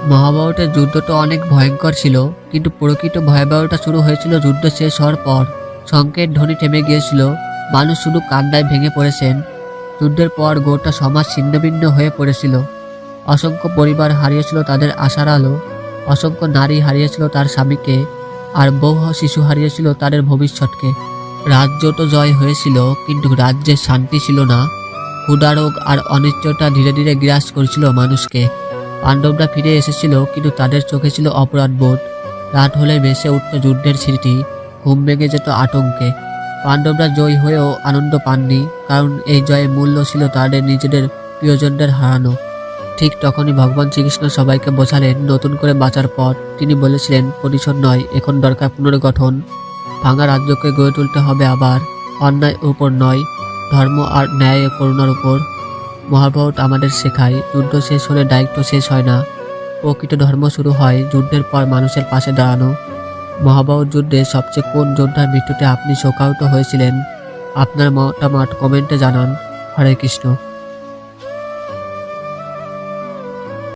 মহাভারতের যুদ্ধটা অনেক ভয়ঙ্কর ছিল, কিন্তু প্রকৃত ভয়াবহতা শুরু হয়েছিল যুদ্ধ শেষ হওয়ার পর। শঙ্খের ধ্বনি থেমে গিয়েছিল, মানুষ শুধু কান্নায় ভেঙে পড়েছেন। যুদ্ধের পর গোটা সমাজ ছিন্নভিন্ন হয়ে পড়েছিল। অসংখ্য পরিবার হারিয়েছিল তাদের আশার আলো, অসংখ্য নারী হারিয়েছিল তার স্বামীকে, আর বহু শিশু হারিয়েছিল তাদের ভবিষ্যৎকে। রাজ্য তো জয় হয়েছিল, কিন্তু রাজ্যের শান্তি ছিল না। ক্ষুধারোগ আর অনিশ্চয়তা ধীরে ধীরে গ্রাস করেছিল মানুষকে। পাণ্ডবরা ফিরে এসেছিল, কিন্তু তাদের চোখে ছিল অপরাধবোধ। রাত হলে ভেসে উঠত যুদ্ধের স্মৃতি, ঘুম ভেঙে যেত আতঙ্কে। পাণ্ডবরা জয়ী হয়েও আনন্দ পাননি, কারণ এই জয়ের মূল্য ছিল তাদের নিজেদের প্রিয়জনদের হারানো। ঠিক তখনই ভগবান শ্রীকৃষ্ণ সবাইকে বোঝালেন নতুন করে বাঁচার পর। তিনি বলেছিলেন, প্রতিশোধ নয়, এখন দরকার পুনর্গঠন। ভাঙা রাজ্যকে গড়ে তুলতে হবে আবার, অন্যায় উপর নয়, ধর্ম আর ন্যায় ও করুণার উপর। মহাভারত আমাদের শেখায়, যুদ্ধ শেষ হলে দায়িত্ব শেষ হয় না। প্রকৃত ধর্ম শুরু হয় যুদ্ধের পর মানুষের পাশে দাঁড়ানো। মহাভারত যুদ্ধে সবচেয়ে কোন যোদ্ধার মৃত্যুতে আপনি শোকাহত হয়েছিলেন? আপনার মতামত কমেন্টে জানান। হরে কৃষ্ণ।